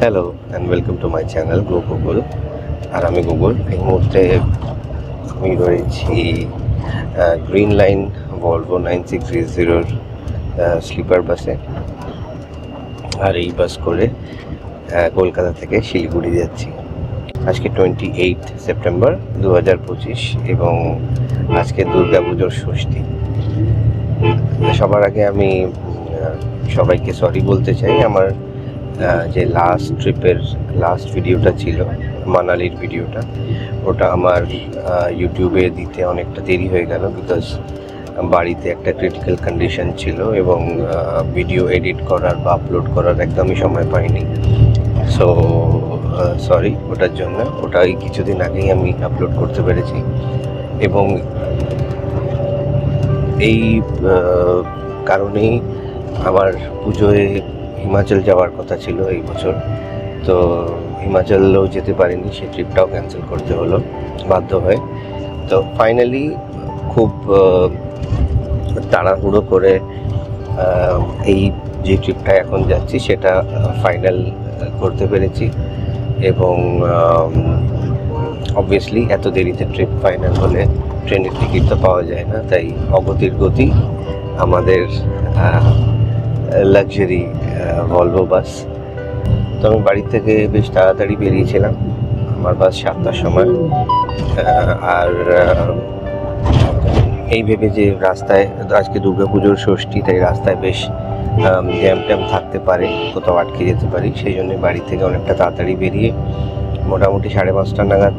Hello and welcome to my channel go Google. আর আমি Google. এই মুহূর্তে আমি রয়েছি গ্রিন লাইন ভলভো 9630 স্লিপার বাসে। আর এই বাস করে কলকাতা থেকে শিলিগুড়ি যাচ্ছি। আজকে 28 সেপ্টেম্বর 2025 এবং আজকে দুর্গা পুজোর ষষ্ঠী। সবার আগে আমি সবাইকে সরি বলতে চাই। আমার যে লাস্ট ট্রিপের লাস্ট ভিডিওটা ছিল, মানালির ভিডিওটা, ওটা আমার ইউটিউবে দিতে অনেকটা দেরি হয়ে গেল, বিকজ বাড়িতে একটা ক্রিটিক্যাল কন্ডিশন ছিল এবং ভিডিও এডিট করার বা আপলোড করার একদমই সময় পাইনি। সো সরি ওটার জন্য। ওটাই কিছুদিন আগেই আমি আপলোড করতে পেরেছি এবং এই কারণেই আমার পুজোয় হিমাচল যাওয়ার কথা ছিল এই বছর। তো হিমাচলেও যেতে পারিনি, সেই ট্রিপটাও ক্যান্সেল করতে হলো বাধ্য হয়ে। তো ফাইনালি খুব তাড়াহুড়ো করে এই যে ট্রিপটা এখন যাচ্ছি সেটা ফাইনাল করতে পেরেছি এবং অবভিয়াসলি এত দেরিতে ট্রিপ ফাইনাল হলে ট্রেনের টিকিট তো পাওয়া যায় না, তাই অগতির গতি আমাদের লাক্সারি ভলভো বাস। তো আমি বাড়ি থেকে বেশ তাড়াতাড়ি বেরিয়েছিলাম, আমার বাস 7টার সময়। আর এই ভেবে যে রাস্তায় আজকে দুর্গাপুজোর ষষ্ঠী, তাই রাস্তায় বেশ জ্যাম ট্যাম থাকতে পারে, কোথাও আটকে যেতে পারি, সেই জন্য বাড়ি থেকে অনেকটা তাড়াতাড়ি বেরিয়ে মোটামুটি 5:30 নাগাদ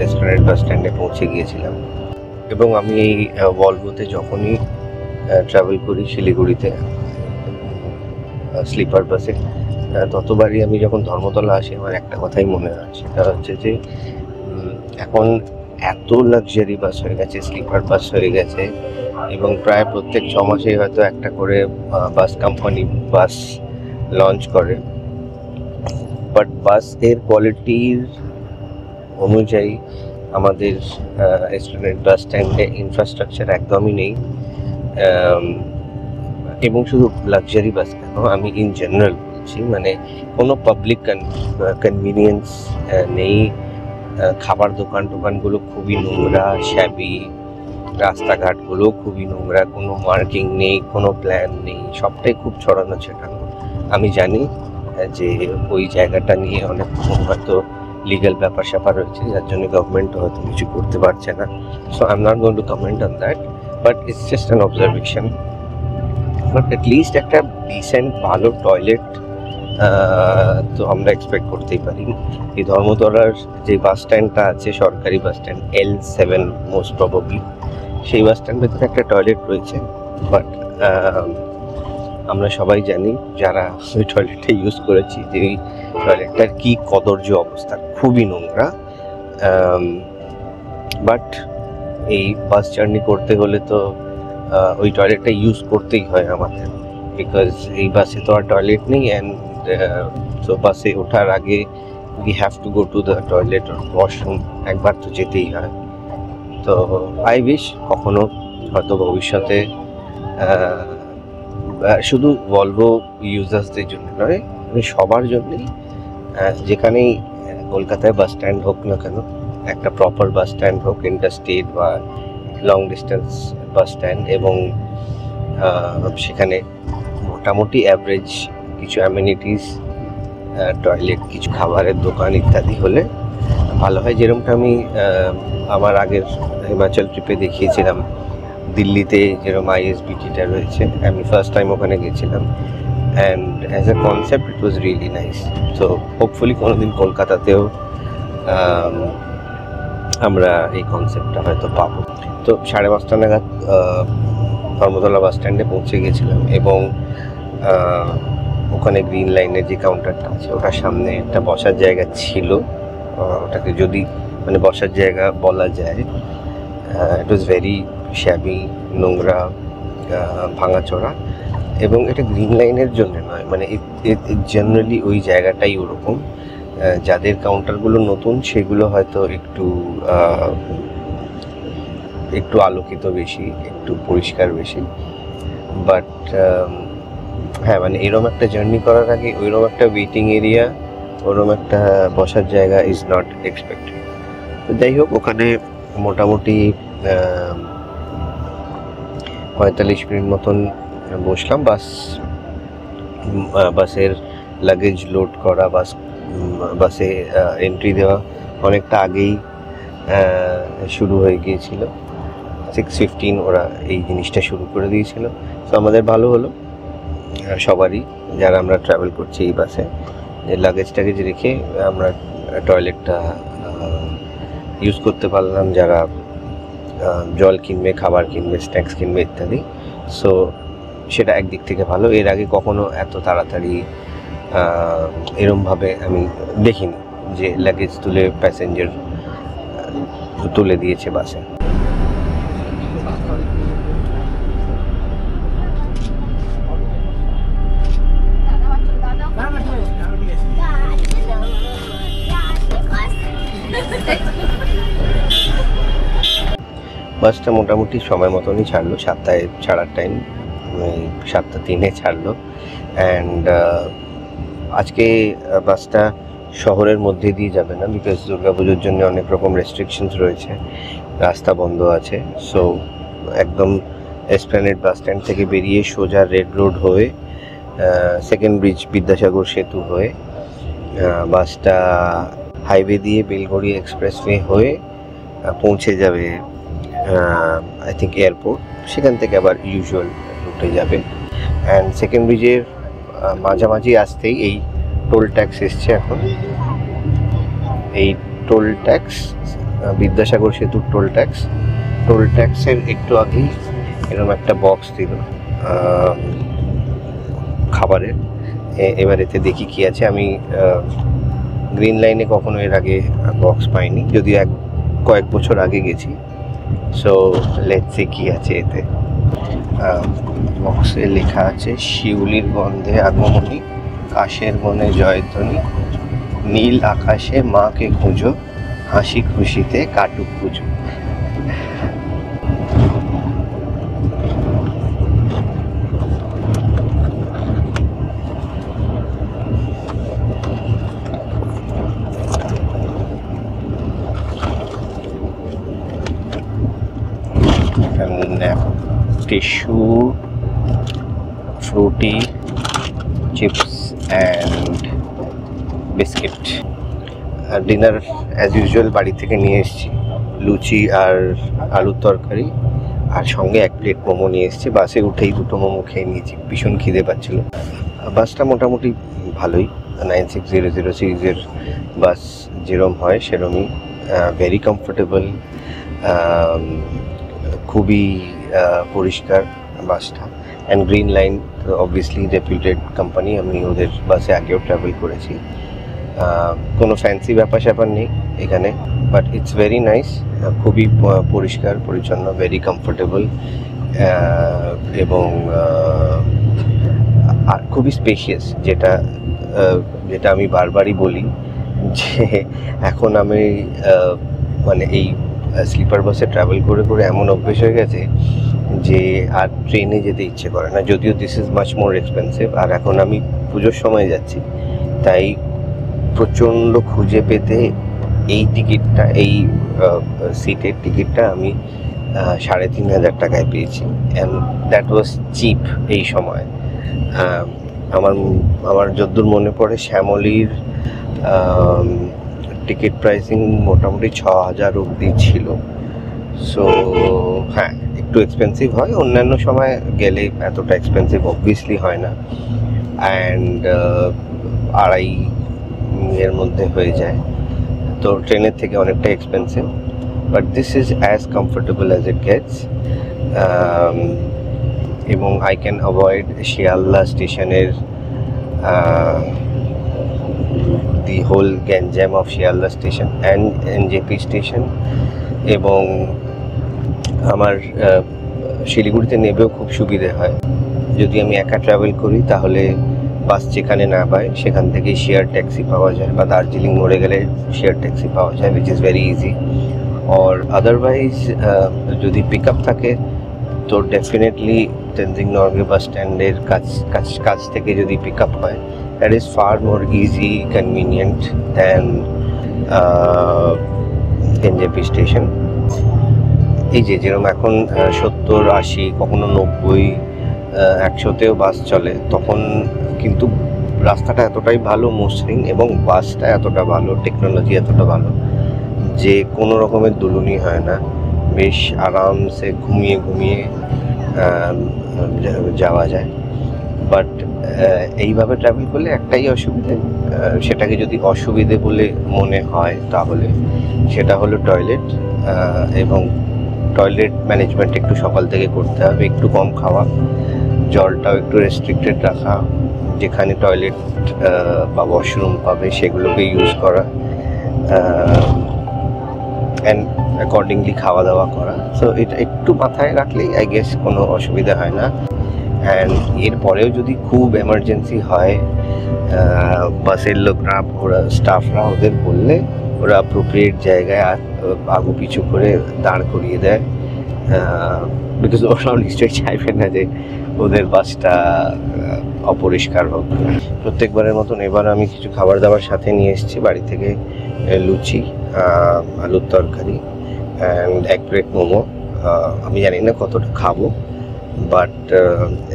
এসপ্ল্যানেড বাস স্ট্যান্ডে পৌঁছে গিয়েছিলাম। এবং আমি এই ভলভোতে যখনই ট্রাভেল করি শিলিগুড়িতে স্লিপার বাসে, ততবারই আমি যখন ধর্মতলা আসি আমার একটা কথাই মনে হয়, সেটা হচ্ছে যে এখন এত লাক্সারি বাস হয়ে গেছে, স্লিপার বাস হয়ে গেছে এবং প্রায় প্রত্যেক 6 মাসে হয়তো একটা করে বাস কোম্পানি বাস লঞ্চ করে। বাট বাস এর কোয়ালিটির অনুযায়ী আমাদের এসপ্ল্যানেড বাস স্ট্যান্ডে ইনফ্রাস্ট্রাকচার একদমই নেই। এবং শুধু লাক্সারি বাস কেন, আমি ইন জেনারেল বলছি, মানে কোনো পাবলিক কনভিনিয়েন্স নেই। খাবার দোকানগুলো খুবই নোংরা, শ্যাবি, রাস্তাঘাটগুলো খুবই নোংরা, কোনো মার্কিং নেই, কোনো প্ল্যান নেই, সবটাই খুব ছড়ানো ছেটানো। আমি জানি যে ওই জায়গাটা নিয়ে অনেক হয়তো লিগ্যাল ব্যাপার স্যাপার রয়েছে, যার জন্য গভর্নমেন্ট হয়তো কিছু করতে পারছে না। So I am not going to comment on that, but it's just an observation. But at least একটা ডিসেন্ট ভালো টয়লেট তো আমরা এক্সপেক্ট করতেই পারি। এই ধর্মতলার যে বাস স্ট্যান্ডটা আছে, সরকারি bus stand L7 most probably, সেই বাস স্ট্যান্ডের ভেতরে একটা টয়লেট রয়েছে। বাট আমরা সবাই জানি যারা ওই টয়লেটটা ইউজ করেছি যে এই টয়লেটটার কী কদর্য অবস্থা, খুবই নোংরা। বাট এই বাস জার্নি করতে হলে তো ওই টয়লেটটা ইউজ করতেই হয় আমাদের, বিকজ এই বাসে তো আর টয়লেট নেই। অ্যান্ড তো বাসে ওঠার আগে we have to go to the toilet or washroom, একবার তো যেতেই হয়। তো আই উইশ কখনো হয়তো ভবিষ্যতে শুধু ভলভো ইউজার্সদের জন্য নয়, মানে সবার জন্যই, যেখানেই কলকাতায় বাস স্ট্যান্ড হোক না কেন, একটা প্রপার বাস স্ট্যান্ড হোক, ইন্টারস্টেট বা লং ডিস্টেন্স বাস স্ট্যান্ড, এবং সেখানে মোটামুটি অ্যাভারেজ কিছু অ্যামিনিটিস, টয়লেট, কিছু খাবারের দোকান ইত্যাদি হলে ভালো হয়। যেরকমটা আমি আমার আগের হিমাচল ট্রিপে দেখিয়েছিলাম, দিল্লিতে যেরকম ISBTটা রয়েছে, আমি ফার্স্ট টাইম ওখানে গেছিলাম, and as a concept it was really nice. তো হোপফুলি কোনোদিন কলকাতাতেও আমরা এই কনসেপ্টটা হয়তো পাবো। তো 5:30 নাগাদ ধর্মতলা বাস স্ট্যান্ডে পৌঁছে গেছিলাম এবং ওখানে গ্রিন লাইনের যে কাউন্টারটা আছে ওটার সামনে একটা বসার জায়গা ছিল, ওটাকে যদি মানে বসার জায়গা বলা যায়। ইট ওয়াজ ভেরি শ্যাবি, নোংরা, ভাঙাচোরা, এবং এটা গ্রিন লাইনের জন্য নয়, মানে জেনারেলি ওই জায়গাটাই ওরকম। যাদের কাউন্টারগুলো নতুন সেগুলো হয়তো একটু আলোকিত বেশি, একটু পরিষ্কার বেশি। বাট হ্যাঁ, মানে এরকম একটা জার্নি করার আগে ওইরকম একটা ওয়েটিং এরিয়া ওরকম একটা বসার জায়গা ইজ নট এক্সপেক্টেড। তো যাই হোক, ওখানে মোটামুটি 45 মিনিট মতন বসলাম। বাসের লাগেজ লোড করা, বাসে এন্ট্রি দেওয়া অনেকটা আগেই শুরু হয়ে গিয়েছিল। 6:15 ওরা এই জিনিসটা শুরু করে দিয়েছিল। তো আমাদের ভালো হলো সবারই, যারা আমরা ট্রাভেল করছি এই বাসে, যে লাগেজ রেখে আমরা টয়লেটটা ইউজ করতে পারলাম, যারা জল কিনবে, খাবার কিনবে, স্ন্যাক্স কিনবে ইত্যাদি। সো সেটা একদিক থেকে ভালো। এর আগে কখনো এত তাড়াতাড়ি এরমভাবে আমি দেখিনি যে লাগেজ তুলে প্যাসেঞ্জার তুলে দিয়েছে বাসে। বাসটা মোটামুটি সময় মতনই ছাড়লো, 7টায় ছাড়ার টাইম, 7:03 ছাড়লো। অ্যান্ড আজকে বাসটা শহরের মধ্যে দিয়ে যাবে না, বিকজ দুর্গাপুজোর জন্য অনেক রকম রেস্ট্রিকশনস রয়েছে, রাস্তা বন্ধ আছে। সো একদম এসপ্ল্যানেড বাস স্ট্যান্ড থেকে বেরিয়ে সোজা রেড রোড হয়ে সেকেন্ড ব্রিজ বিদ্যাসাগর সেতু হয়ে বাসটা হাইওয়ে দিয়ে বেলঘড়ি এক্সপ্রেসওয়ে হয়ে পৌঁছে যাবে আই থিঙ্ক এয়ারপোর্ট। সেখান থেকে আবার ইউজুয়াল রুটে যাবে। অ্যান্ড সেকেন্ড ব্রিজের মাঝামাঝি আসতেই এই টোল ট্যাক্স এসছে। এখন এই টোল ট্যাক্স, বিদ্যাসাগর সেতুর টোল ট্যাক্সের একটু আগেই এরকম একটা বক্স দিল খাবারের। এবার এতে দেখি কি আছে। আমি গ্রিন লাইনে কখনো এর আগে বক্স পাইনি, যদিও কয়েক বছর আগে গেছি। সো লেটস সি কি আছে এতে। বক্সে লেখা আছে, শিউলির গন্ধে আগমনী, কাশের মনে জয়ধ্বনি, নীল আকাশে মাকে খুঁজো, হাসি খুশিতে কাটুক পুজো। Tissue, fruity, chips and biscuit. Dinner as usual বাড়ি থেকে নিয়ে এসেছি, লুচি আর আলুর তরকারি, আর সঙ্গে 1 প্লেট মোমো নিয়ে এসেছি। বাসে উঠেই 2টো মোমো খেয়ে নিয়েছি, ভীষণ খিদে পাচ্ছিল। বাসটা মোটামুটি ভালোই, 9600 সিরিজের বাস যেরম হয় সেরমই, ভেরি কমফোর্টেবল, খুবই পরিষ্কার বাসটা। And green line obviously রেপুটেড company, আমি ওদের বাসে আগেও ট্রাভেল করেছি। কোনো ফ্যান্সি ব্যাপার নেই এখানে, বাট ইটস ভেরি নাইস, খুবই পরিষ্কার পরিচ্ছন্ন, ভেরি কমফোর্টেবল, এবং আর খুবই স্পেশিয়াস, যেটা আমি বারবারই বলি যে এখন আমি মানে এই স্লিপার বাসে ট্রাভেল করে করে এমন অভ্যেস হয়ে গেছে যে আর ট্রেনে যেতে ইচ্ছে করে না, যদিও this is much more expensive. আর এখন আমি পুজোর সময় যাচ্ছি, তাই প্রচণ্ড খুঁজে পেতে এই টিকিটটা, এই সিটের টিকিটটা আমি 3500 টাকায় পেয়েছি। অ্যান্ড দ্যাট ওয়াজ চিপ এই সময়। আমার যদ্দূর মনে পড়ে শ্যামলীর টিকিট প্রাইসিং মোটামুটি 6000 অবধি ছিল। সো হ্যাঁ, একটু এক্সপেন্সিভ হয়, অন্যান্য সময় গেলে এতটা এক্সপেন্সিভ অবভিয়াসলি হয় না। অ্যান্ড 2.5 এর মধ্যে হয়ে যায়, তো ট্রেনের থেকে অনেকটা expensive, but this is as comfortable as it gets. এবং আই ক্যান অ্যাভয়েড শিয়ালদা স্টেশনের the whole ganjam of Shialda station and NJP station, এবং আমার শিলিগুড়িতে নেবেও খুব সুবিধে হয়। যদি আমি একা ট্রাভেল করি তাহলে বাস যেখানে না পায় সেখান থেকে শেয়ার ট্যাক্সি পাওয়া যায়, বা দার্জিলিং মোড়ে গেলে শেয়ার ট্যাক্সি পাওয়া যায়, which is very easy. Or otherwise যদি পিক আপ থাকে তো ডেফিনেটলি তেনজিং নরগে বাস স্ট্যান্ডের কাছ থেকে যদি পিক আপ হয় that is far more easy, convenient than NJP station. এই যেরকম এখন 70-80 কখনো 90-100তেও বাস চলে, তখন কিন্তু রাস্তাটা এতটাই ভালো, মসৃণ, এবং বাসটা এতটা ভালো, টেকনোলজি এতটা ভালো যে কোনো রকমের দুলুনি হয় না, বেশ আরামসে ঘুমিয়ে ঘুমিয়ে যাওয়া যায়। বাট এইভাবে ট্রাভেল করলে একটাই অসুবিধে, সেটাকে যদি অসুবিধে বলে মনে হয় তাহলে সেটা হলো টয়লেট, এবং টয়লেট ম্যানেজমেন্ট একটু সকাল থেকে করতে হবে, একটু কম খাওয়া, জলটাও একটু রেস্ট্রিক্টেড রাখা, যেখানে টয়লেট বা ওয়াশরুম পাবে সেগুলোকে ইউজ করা, অ্যান্ড অ্যাকর্ডিংলি খাওয়া দাওয়া করা। সো এটা একটু মাথায় রাখলেই আই গেস কোনো অসুবিধা হয় না। অ্যান্ড এরপরেও যদি খুব এমার্জেন্সি হয়, বাসের লোকরা, ওরা স্টাফরা ওদের বললে ওরা অ্যাপ্রোপ্রিয়েট জায়গায় আগু পিছু করে দাঁড় করিয়ে দেয়, বিকজ ওরাও নিশ্চয়ই চাইবে না যে ওদের বাসটা অপরিষ্কার হোক। প্রত্যেকবারের মতন এবার আমি কিছু খাবার দাবার সাথে নিয়ে এসেছি বাড়ি থেকে, লুচি, আলুর তরকারি অ্যান্ড এক প্লেট মোমো। আমি জানি না কতটা খাবো, বাট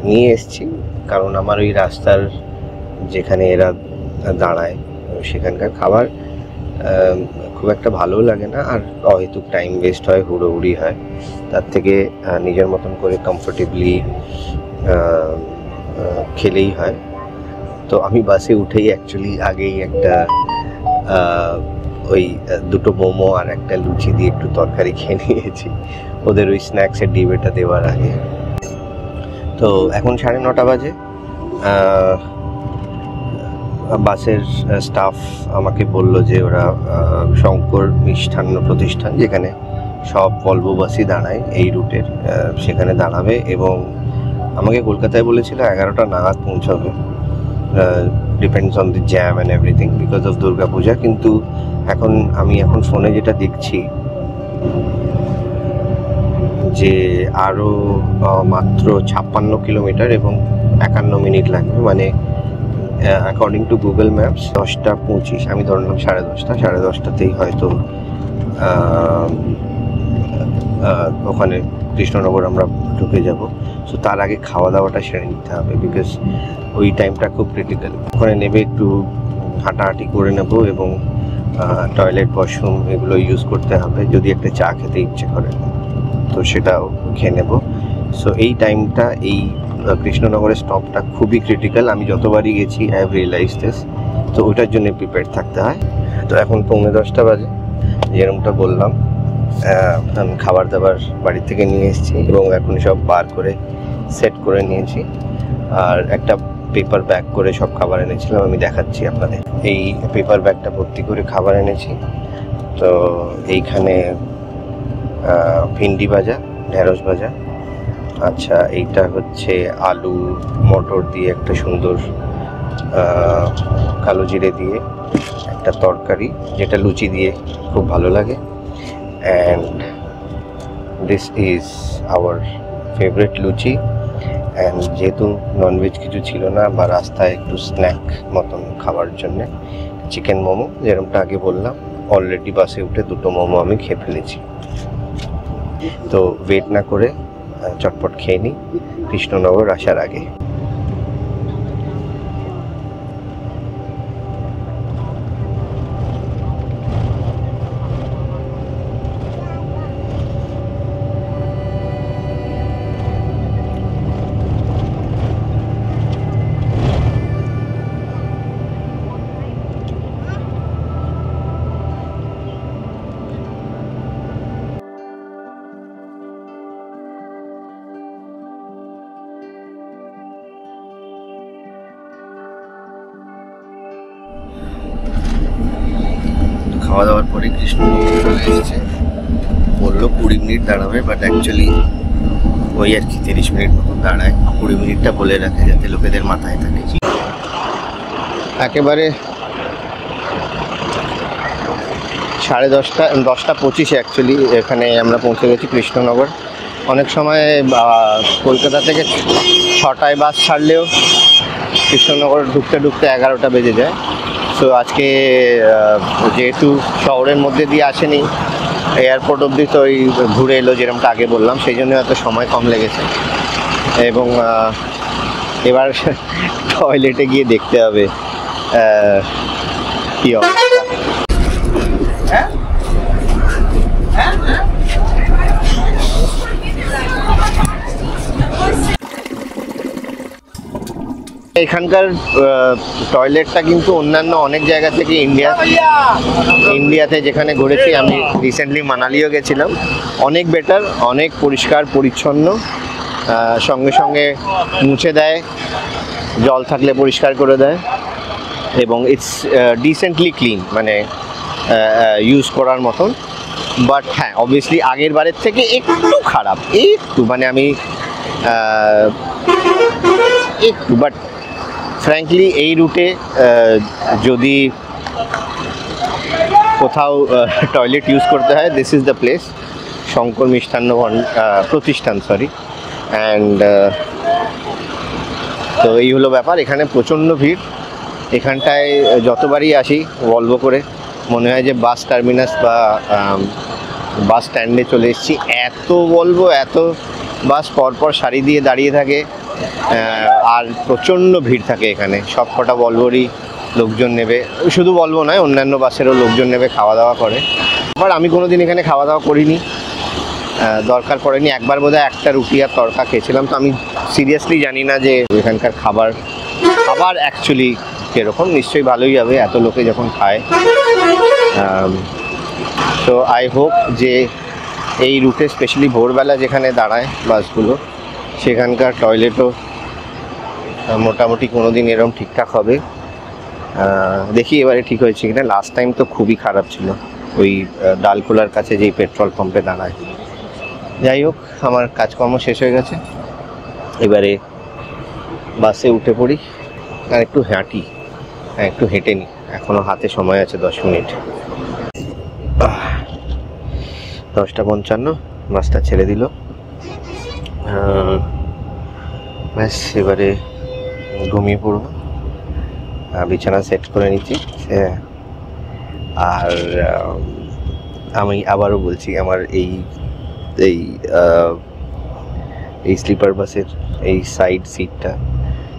নিয়ে এসেছি, কারণ আমার ওই রাস্তার যেখানে এরা দাঁড়ায় সেখানকার খাবার খুব একটা ভালোও লাগে না, আর অহেতুক টাইম ওয়েস্ট হয়, হুড়োহুড়ি হয়, তার থেকে নিজের মতন করে কমফোর্টেবলি খেলেই হয়। তো আমি বাসে উঠেই অ্যাকচুয়ালি আগেই একটা ওই দুটো মোমো আর একটা লুচি দিয়ে একটু তরকারি খেয়ে নিয়েছি ওদের ওই স্ন্যাক্সের ডিবেটা দেওয়ার আগে। তো এখন 9:30 বাজে। বাসের স্টাফ আমাকে বলল যে ওরা শঙ্কর মিষ্টান্ন প্রতিষ্ঠান, যেখানে সব ভলভো বাসই দাঁড়ায় এই রুটের, সেখানে দাঁড়াবে, এবং আমাকে কলকাতায় বলেছিল 11টা নাগাদ পৌঁছাবে, depends on the jam and everything because of Durga Puja. কিন্তু আমি এখন ফোনে যেটা দেখছি যে আরও মাত্র 56 কিলোমিটার এবং 51 মিনিট লাগবে, মানে অ্যাকর্ডিং টু গুগল ম্যাপস 10:25, আমি ধরলাম 10:30, 10:30তেই হয়তো ওখানে কৃষ্ণনগর আমরা ঢুকে যাব। সো তার আগে খাওয়া দাওয়াটা সেরে নিতে হবে, বিকজ ওই টাইমটা খুব ক্রিটিক্যাল। ওখানে নেবে একটু হাঁটাহাঁটি করে নেব, এবং টয়লেট, ওয়াশরুম এগুলো ইউজ করতে হবে, যদি একটা চা খেতে ইচ্ছে করে তো সেটাও খেয়ে নেব। সো এই টাইমটা, এই কৃষ্ণনগরের স্টপটা খুবই ক্রিটিক্যাল, আমি যতবারই গেছি আই হ্যাভ রিয়েলাইজ দিস। তো ওইটার জন্য প্রিপেয়ার থাকতে হয়। তো এখন 9:45 বাজে, যেরকমটা বললাম আমি খাবার দাবার বাড়ি থেকে নিয়ে এসেছি, এবং এখন সব বার করে সেট করে নিয়েছি, আর একটা পেপার ব্যাগ করে সব খাবার এনেছিলাম, আমি দেখাচ্ছি আপনাদের। এই পেপার ব্যাগটা ভর্তি করে খাবার এনেছি। তো এইখানে ভিন্ডি ভাজা, ঢেঁড়স ভাজা, আচ্ছা এইটা হচ্ছে আলু মটর দিয়ে একটা সুন্দর কালো জিরে দিয়ে একটা তরকারি, যেটা লুচি দিয়ে খুব ভালো লাগে। And this is our favourite luchi. And যেহেতু ননভেজ কিছু ছিল না, বা রাস্তায় একটু স্ন্যাক মতন খাওয়ার জন্যে চিকেন মোমো, যেরকমটা আগে বললাম, অলরেডি বাসে উঠে 2টো মোমো আমি খেয়ে ফেলেছি। তো ওয়েট না করে চটপট খেয়ে নিই কৃষ্ণনগর আসার আগে। খাওয়া দাওয়ার পরে কৃষ্ণনগর চলে এসেছে, বললো 20 মিনিট দাঁড়াবে, বাট অ্যাকচুয়ালি ওই আর কি 30 মিনিট মতো দাঁড়ায়। 20 মিনিটটা বলে রাখে যাতে লোকেদের মাথায় থাকে। একেবারে 10:30 অ্যাকচুয়ালি এখানে আমরা পৌঁছে গেছি কৃষ্ণনগর। অনেক সময় কলকাতা থেকে 6টায় বাস ছাড়লেও কৃষ্ণনগর ঢুকতে ঢুকতে 11টা বেজে যায়। সো আজকে যেহেতু শহরের মধ্যে দিয়ে আসেনি, এয়ারপোর্ট অবধি তো ওই ঘুরে এলো যেরকমটা আগে বললাম, সেই জন্য এত সময় কম লেগেছে। এবং এবার টয়লেটে গিয়ে দেখতে হবে কি অবস্থা। এখানকার টয়লেটটা কিন্তু অন্যান্য অনেক জায়গা থেকে ইন্ডিয়াতে যেখানে ঘুরেছি, আমি রিসেন্টলি মানালিও গেছিলাম, অনেক বেটার, অনেক পরিষ্কার পরিচ্ছন্ন, সঙ্গে সঙ্গে মুছে দেয়, জল থাকলে পরিষ্কার করে দেয়, এবং ইটস ডিসেন্টলি ক্লিন, মানে ইউজ করার মতন। বাট হ্যাঁ, অবভিয়াসলি আগের বারের থেকে একটু খারাপ, একটু, মানে আমি একটু, বাট ফ্র্যাঙ্কলি এই রুটে যদি কোথাও টয়লেট ইউজ করতে হয়, this is the place, Shankar মিষ্টান্ন প্রতিষ্ঠান, সরি। অ্যান্ড তো এই হলো ব্যাপার। এখানে প্রচণ্ড ভিড়। এখানটায় যতবারই আসি ভলভো করে মনে হয় যে বাস টার্মিনাস বা বাস স্ট্যান্ডে চলে এসেছি। এত ভলভো, এত বাস পরপর সারি দিয়ে দাঁড়িয়ে থাকে, আর প্রচণ্ড ভিড় থাকে এখানে। সব কটা ভলভোরই লোকজন নেবে, শুধু ভলভো নয়, অন্যান্য বাসেরও লোকজন নেবে, খাওয়া দাওয়া করে। বাট আমি কোনো দিন এখানে খাওয়া দাওয়া করিনি, দরকার পড়েনি। একবার বোধহয় একটা রুটি আর তড়কা খেয়েছিলাম। তো আমি সিরিয়াসলি জানি না যে এখানকার খাবার অ্যাকচুয়ালি কীরকম। নিশ্চয়ই ভালোই হবে, এত লোকে যখন খায়। তো আই হোপ যে এই রুটে স্পেশালি ভোরবেলা যেখানে দাঁড়ায় বাসগুলো, সেখানকার টয়লেটও মোটামুটি কোনো দিন এরকম ঠিকঠাক হবে। দেখি এবারে ঠিক হয়েছে কিনা। লাস্ট টাইম তো খুবই খারাপ ছিল, ওই ডালখোলার কাছে যেই পেট্রোল পাম্পে দাঁড়ায়। যাই হোক, আমার কাজকর্ম শেষ হয়ে গেছে, এবারে বাসে উঠে পড়ি আর একটু হাঁটি, একটু হেঁটে নিই। এখনও হাতে সময় আছে 10 মিনিট। 10:55 বাসটা ছেড়ে দিল। ব্যাস, এবারে ঘুমিয়ে পড়ব। বিছানা সেট করে নিচ্ছি। আর আমি আবারও বলছি, আমার এই স্লিপার বাসের এই সাইড সিটটা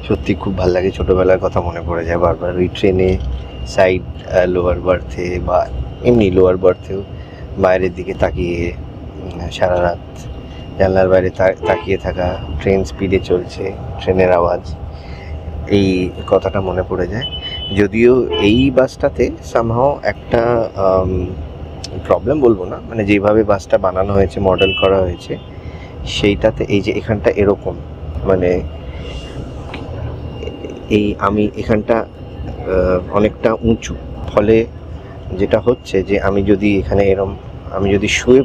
সত্যি খুব ভালো লাগে। ছোটোবেলার কথা মনে পড়ে যায় বারবার। ওই ট্রেনে সাইড লোয়ার বার্থে বা এমনি লোয়ার বার্থেও বাইরের দিকে তাকিয়ে সারা রাত জানলার বাইরে তাকিয়ে থাকা, ট্রেন স্পিডে চলছে, ট্রেনের আওয়াজ, এই কথাটা মনে পড়ে যায়। যদিও এই বাসটাতে সামহাও একটা প্রবলেম বলবো না, মানে যেভাবে বাসটা বানানো হয়েছে, মডেল করা হয়েছে, সেইটাতে এই যে এখানটা এরকম, মানে আমি এখানটা অনেকটা উঁচু, ফলে যেটা হচ্ছে যে আমি যদি এখানে আমি যদি শুয়ে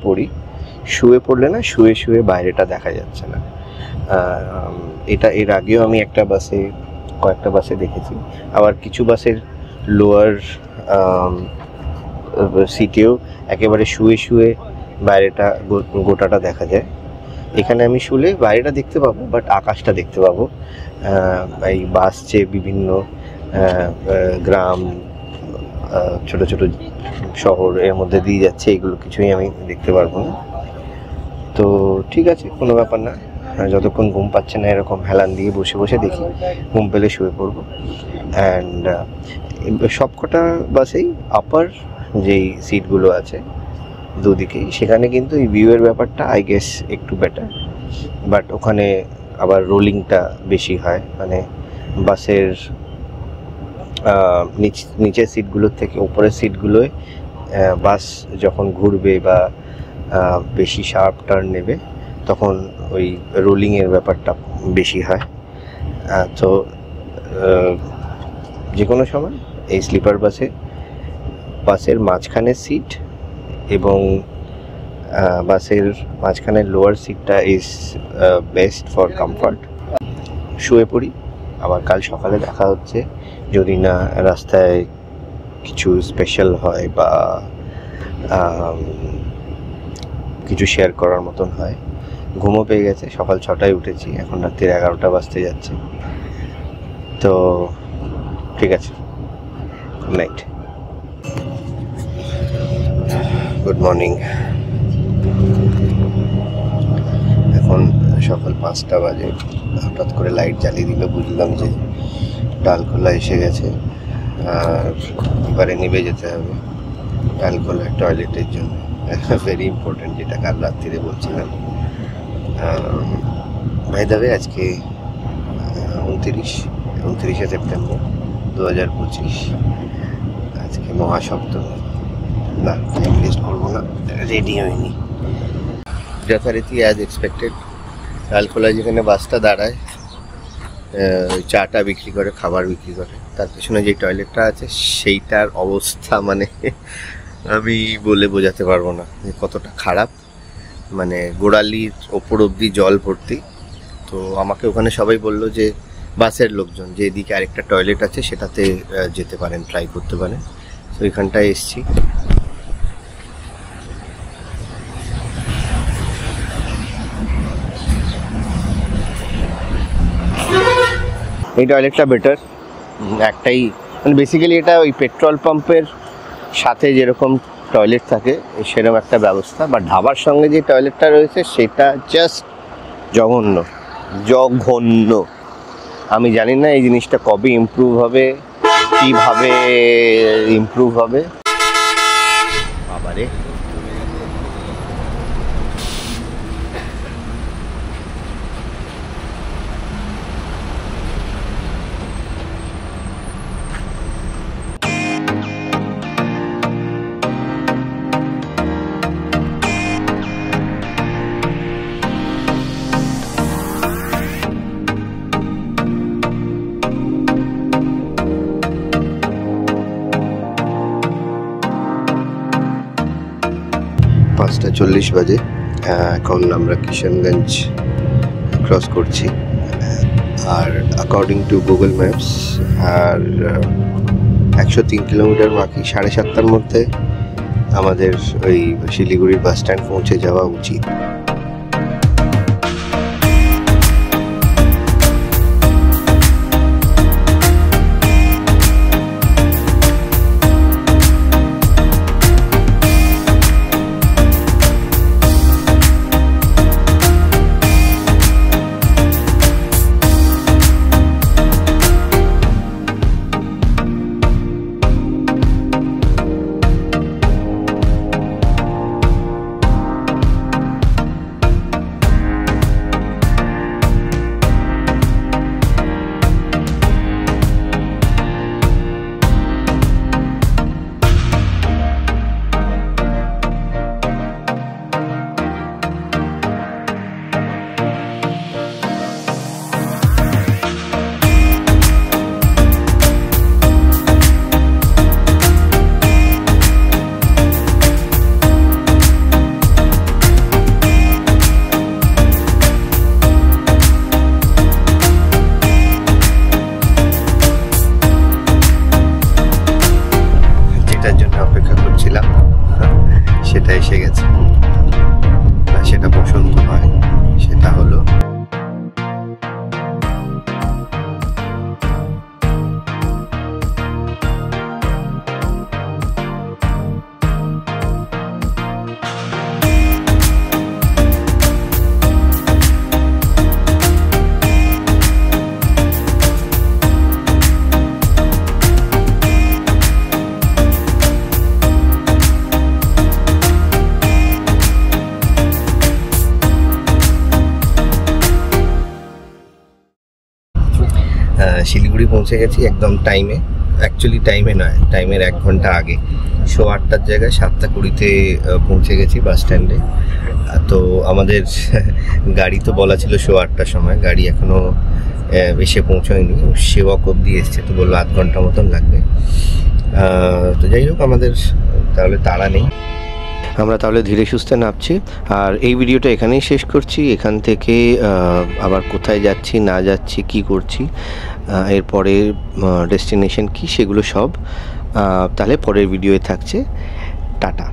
পড়লে না, শুয়ে বাইরেটা দেখা যাচ্ছে না। এটা এর আগেও আমি কয়েকটা বাসে দেখেছি। আবার কিছু বাসের লোয়ার সিটেও একেবারে শুয়ে বাইরেটা গোটাটা দেখা যায়। এখানে আমি শুলে বাইরেটা দেখতে পাবো, বাট আকাশটা দেখতে পাবো। এই বাস যে বিভিন্ন গ্রাম, ছোট ছোট শহর এর মধ্যে দিয়ে যাচ্ছে, এগুলো কিছুই আমি দেখতে পারবো না। তো ঠিক আছে, কোনো ব্যাপার না। যতক্ষণ ঘুম পাচ্ছে না এরকম হেলান দিয়ে বসে দেখি, ঘুম পেলে শুয়ে পড়বো। অ্যান্ড সবকটা বাসেই আপার যেই সিটগুলো আছে দুদিকেই, সেখানে কিন্তু এই ভিউয়ের ব্যাপারটা আই গেস একটু বেটার। বাট ওখানে আবার রোলিংটা বেশি হয়, মানে বাসের নিচের সিটগুলোর থেকে উপরের সিটগুলোয় বাস যখন ঘুরবে বা বেশি শার্প টার্ন নেবে, তখন ওই রোলিংয়ের ব্যাপারটা বেশি হয়। তো যে কোনো সময় এই স্লিপার বাসের মাঝখানের সিট এবং বাসের মাঝখানের লোয়ার সিটটা ইজ বেস্ট ফর কমফর্ট। শুয়ে পড়ি, আবার কাল সকালে দেখা হচ্ছে, যদি না রাস্তায় কিছু স্পেশাল হয় বা কিছু শেয়ার করার মতন হয়। ঘুমও পেয়ে গেছে, সকাল 6টায় উঠেছি, এখন রাত্রির 11টা বাজতে যাচ্ছে। তো ঠিক আছে, গুড নাইট, গুড মর্নিং। এখন সকাল 5টা বাজে। হঠাৎ করে লাইট জ্বালিয়ে দিল, বুঝলাম যে ডালখোলা এসে গেছে আর এবারে নিভে যেতে হবে ডালখোলা টয়লেটের জন্য। ভেরি ইম্পর্টেন্ট, যেটা কাল রাত্রিরে বলছিলাম। বাই দ্য ওয়ে, আজকে 29শে সেপ্টেম্বর 2025। আজকে মহাসপ্তমী। না, টাইম ওয়েস্ট করবো না, রেডি হয়নি। যথারীতি অ্যাজ এক্সপেক্টেড ডালখোলায় যেখানে বাসটা দাঁড়ায়, চাটা বিক্রি করে, খাবার বিক্রি করে, তার পেছনে যে টয়লেটটা আছে সেইটার অবস্থা মানে আমি বলে বোঝাতে পারবো না যে কতটা খারাপ। মানে গোড়ালির ওপর অবধি জল ভর্তি। তো আমাকে ওখানে সবাই বলল যে বাসের লোকজন যে এদিকে আরেকটা টয়লেট আছে সেটাতে যেতে পারেন, ট্রাই করতে পারেন। তো এখানটায় এসছি। এই টয়লেটটা বেটার, একটাই, মানে বেসিক্যালি এটা ওই পেট্রোল পাম্পের সাথে যেরকম টয়লেট থাকে সেরকম একটা ব্যবস্থা, বা ধাবার সঙ্গে যে টয়লেটটা রয়েছে সেটা জাস্ট জঘন্য। আমি জানি না এই জিনিসটা কবে ইমপ্রুভ হবে, কীভাবে ইমপ্রুভ হবে। বাবারে, পাঁচটা 40 বাজে। এখন আমরা কিষানগঞ্জ ক্রস করছি, আর অ্যাকর্ডিং টু গুগল ম্যাপস আর 103 কিলোমিটার বাকি। 7:30টার মধ্যে আমাদের ওই শিলিগুড়ির বাস স্ট্যান্ড পৌঁছে যাওয়া উচিত। সেটা এসে গেছে, সেটা পছন্দ হয়, সেটা হলো শিলিগুড়ি পৌঁছে গেছি একদম টাইমে। অ্যাকচুয়ালি টাইমে নয়, টাইমের 1 ঘন্টা আগে। 8:15 জায়গায় 7:20-তে পৌঁছে গেছি বাস স্ট্যান্ডে। তো আমাদের গাড়ি তো বলা ছিল 8:15 সময়, গাড়ি এখনও এসে পৌঁছয়নি। সেবক অবধি এসছে, তো বললো 1/2 ঘন্টা মতন লাগবে। তো যাই হোক, আমাদের তাহলে তাড়া নেই, আমরা তাহলে ধীরে সুস্থে নামছি। আর এই ভিডিওটা এখানেই শেষ করছি। এখান থেকে আবার কোথায় যাচ্ছি না যাচ্ছি, কি করছি, এরপরে ডেস্টিনেশন কি, সেগুলো সব তাহলে পরের ভিডিওয়ে থাকছে। টাটা।